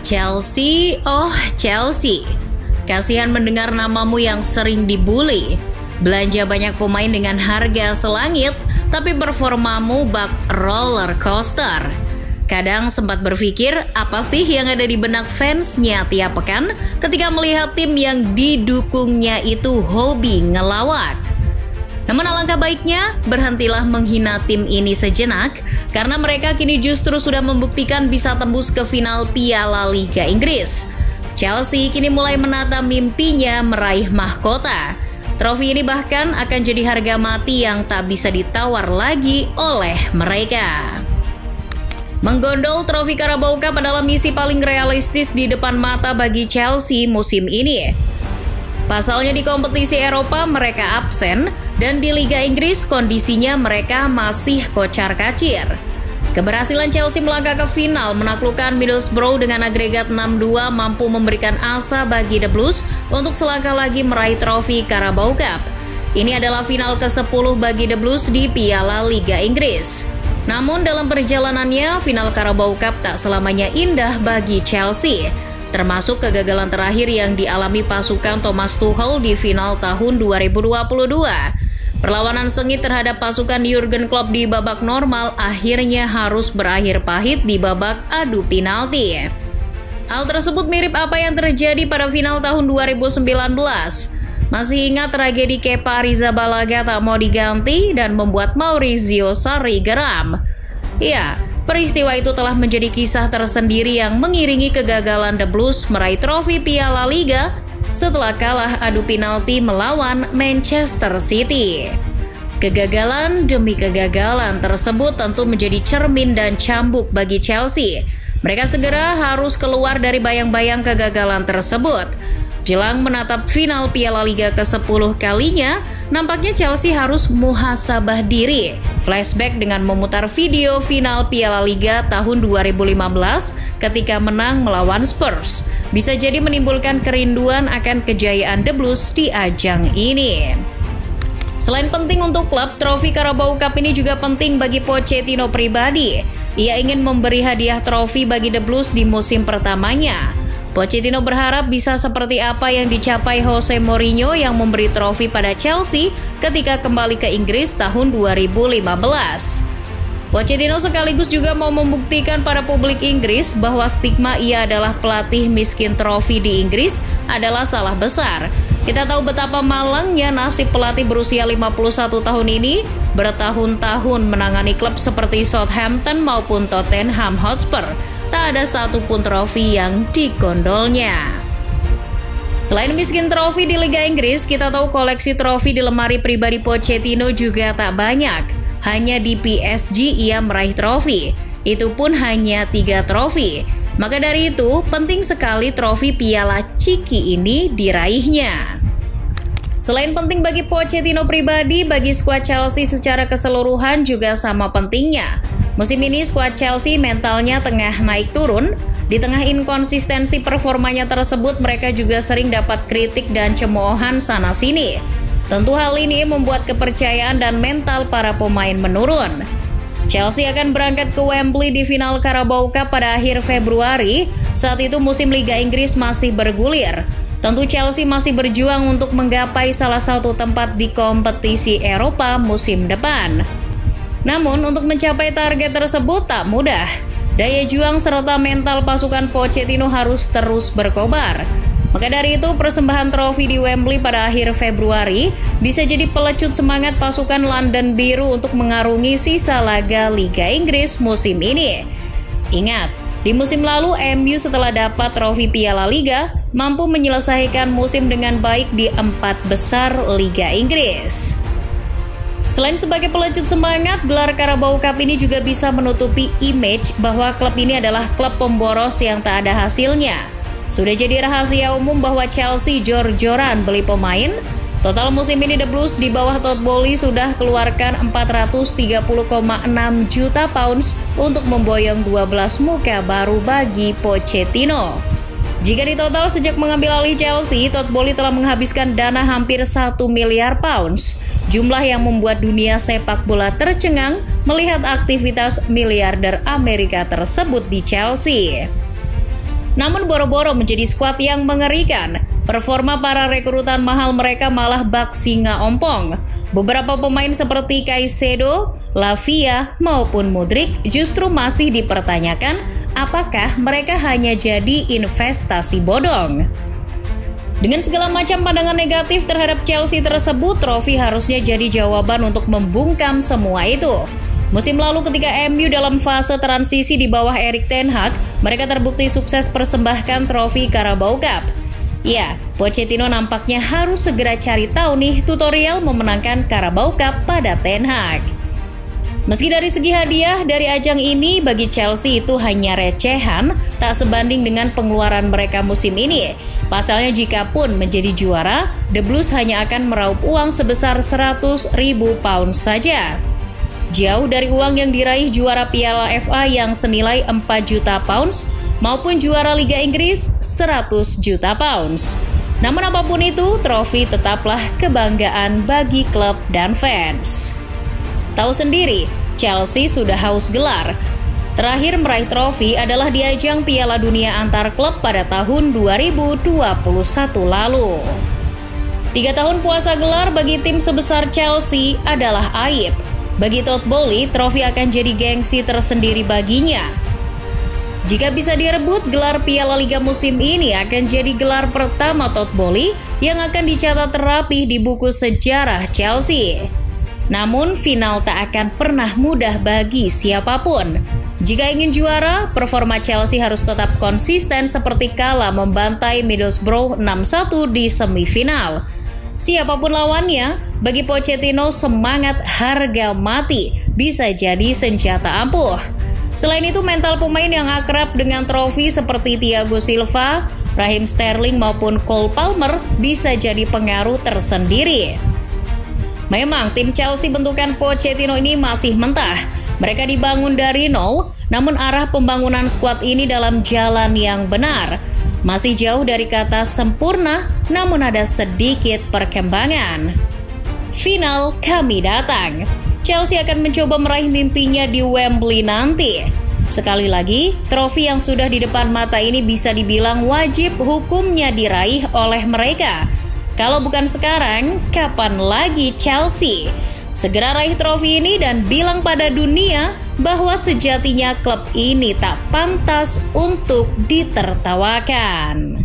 Chelsea, oh Chelsea. Kasihan mendengar namamu yang sering dibully. Belanja banyak pemain dengan harga selangit, tapi performamu bak roller coaster. Kadang sempat berpikir, apa sih yang ada di benak fansnya tiap pekan ketika melihat tim yang didukungnya itu hobi ngelawak. Namun alangkah baiknya, berhentilah menghina tim ini sejenak, karena mereka kini justru sudah membuktikan bisa tembus ke final Piala Liga Inggris. Chelsea kini mulai menata mimpinya meraih mahkota. Trofi ini bahkan akan jadi harga mati yang tak bisa ditawar lagi oleh mereka. Menggondol trofi Carabao Cup adalah misi paling realistis di depan mata bagi Chelsea musim ini. Pasalnya di kompetisi Eropa mereka absen, dan di Liga Inggris kondisinya mereka masih kocar-kacir. Keberhasilan Chelsea melangkah ke final menaklukkan Middlesbrough dengan agregat 6-2 mampu memberikan asa bagi The Blues untuk selangkah lagi meraih trofi Carabao Cup. Ini adalah final ke-10 bagi The Blues di Piala Liga Inggris. Namun dalam perjalanannya, final Carabao Cup tak selamanya indah bagi Chelsea, termasuk kegagalan terakhir yang dialami pasukan Thomas Tuchel di final tahun 2022. Perlawanan sengit terhadap pasukan Jurgen Klopp di babak normal akhirnya harus berakhir pahit di babak adu penalti. Hal tersebut mirip apa yang terjadi pada final tahun 2019. Masih ingat tragedi Kepa Arrizabalaga tak mau diganti dan membuat Maurizio Sarri geram? Ya, peristiwa itu telah menjadi kisah tersendiri yang mengiringi kegagalan The Blues meraih trofi Piala Liga setelah kalah adu penalti melawan Manchester City. Kegagalan demi kegagalan tersebut tentu menjadi cermin dan cambuk bagi Chelsea. Mereka segera harus keluar dari bayang-bayang kegagalan tersebut. Jelang menatap final Piala Liga ke-10 kalinya, nampaknya Chelsea harus muhasabah diri. Flashback dengan memutar video final Piala Liga tahun 2015 ketika menang melawan Spurs bisa jadi menimbulkan kerinduan akan kejayaan The Blues di ajang ini. Selain penting untuk klub, trofi Carabao Cup ini juga penting bagi Pochettino pribadi. Ia ingin memberi hadiah trofi bagi The Blues di musim pertamanya. Pochettino berharap bisa seperti apa yang dicapai Jose Mourinho yang memberi trofi pada Chelsea ketika kembali ke Inggris tahun 2015. Pochettino sekaligus juga mau membuktikan pada publik Inggris bahwa stigma ia adalah pelatih miskin trofi di Inggris adalah salah besar. Kita tahu betapa malangnya nasib pelatih berusia 51 tahun ini bertahun-tahun menangani klub seperti Southampton maupun Tottenham Hotspur. Tak ada satupun trofi yang digondolnya. Selain miskin trofi di Liga Inggris, kita tahu koleksi trofi di lemari pribadi Pochettino juga tak banyak. Hanya di PSG ia meraih trofi, itu pun hanya 3 trofi. Maka dari itu, penting sekali trofi Piala Ciki ini diraihnya. Selain penting bagi Pochettino pribadi, bagi skuad Chelsea secara keseluruhan juga sama pentingnya. Musim ini skuad Chelsea mentalnya tengah naik turun. Di tengah inkonsistensi performanya tersebut, mereka juga sering dapat kritik dan cemoohan sana-sini. Tentu hal ini membuat kepercayaan dan mental para pemain menurun. Chelsea akan berangkat ke Wembley di final Carabao Cup pada akhir Februari. Saat itu musim Liga Inggris masih bergulir. Tentu Chelsea masih berjuang untuk menggapai salah satu tempat di kompetisi Eropa musim depan. Namun untuk mencapai target tersebut tak mudah. Daya juang serta mental pasukan Pochettino harus terus berkobar. Maka dari itu persembahan trofi di Wembley pada akhir Februari bisa jadi pelecut semangat pasukan London Biru untuk mengarungi sisa laga Liga Inggris musim ini. Ingat, di musim lalu MU setelah dapat trofi Piala Liga mampu menyelesaikan musim dengan baik di 4 besar Liga Inggris. Selain sebagai pelecut semangat, gelar Carabao Cup ini juga bisa menutupi image bahwa klub ini adalah klub pemboros yang tak ada hasilnya. Sudah jadi rahasia umum bahwa Chelsea jor-joran beli pemain. Total musim ini The Blues di bawah Todd Boehly sudah keluarkan 430,6 juta pounds untuk memboyong 12 muka baru bagi Pochettino. Jika ditotal sejak mengambil alih Chelsea, Todd Boehly telah menghabiskan dana hampir 1 miliar pounds. Jumlah yang membuat dunia sepak bola tercengang melihat aktivitas miliarder Amerika tersebut di Chelsea. Namun boro-boro menjadi skuad yang mengerikan. Performa para rekrutan mahal mereka malah bak singa ompong. Beberapa pemain seperti Caicedo, Lavia, maupun Mudryk justru masih dipertanyakan apakah mereka hanya jadi investasi bodong. Dengan segala macam pandangan negatif terhadap Chelsea tersebut, trofi harusnya jadi jawaban untuk membungkam semua itu. Musim lalu ketika MU dalam fase transisi di bawah Erik ten Hag, mereka terbukti sukses persembahkan trofi Carabao Cup. Ya, Pochettino nampaknya harus segera cari tahu nih tutorial memenangkan Carabao Cup pada Ten Hag. Meski dari segi hadiah dari ajang ini bagi Chelsea itu hanya recehan, tak sebanding dengan pengeluaran mereka musim ini. Pasalnya jika pun menjadi juara, The Blues hanya akan meraup uang sebesar 100.000 pound saja. Jauh dari uang yang diraih juara Piala FA yang senilai 4 juta pounds maupun juara Liga Inggris 100 juta pounds. Namun apapun itu, trofi tetaplah kebanggaan bagi klub dan fans. Tahu sendiri, Chelsea sudah haus gelar. Terakhir meraih trofi adalah di ajang Piala Dunia antar klub pada tahun 2021 lalu. 3 tahun puasa gelar bagi tim sebesar Chelsea adalah aib. Bagi Todd Boehly, trofi akan jadi gengsi tersendiri baginya. Jika bisa direbut, gelar Piala Liga musim ini akan jadi gelar pertama Todd Boehly yang akan dicatat rapih di buku sejarah Chelsea. Namun, final tak akan pernah mudah bagi siapapun. Jika ingin juara, performa Chelsea harus tetap konsisten seperti kala membantai Middlesbrough 6-1 di semifinal. Siapapun lawannya, bagi Pochettino semangat harga mati bisa jadi senjata ampuh. Selain itu, mental pemain yang akrab dengan trofi seperti Thiago Silva, Raheem Sterling maupun Cole Palmer bisa jadi pengaruh tersendiri. Memang tim Chelsea bentukan Pochettino ini masih mentah. Mereka dibangun dari nol, namun arah pembangunan skuad ini dalam jalan yang benar. Masih jauh dari kata sempurna, namun ada sedikit perkembangan. Final kami datang. Chelsea akan mencoba meraih mimpinya di Wembley nanti. Sekali lagi, trofi yang sudah di depan mata ini bisa dibilang wajib hukumnya diraih oleh mereka. Kalau bukan sekarang, kapan lagi Chelsea? Segera raih trofi ini dan bilang pada dunia bahwa sejatinya klub ini tak pantas untuk ditertawakan.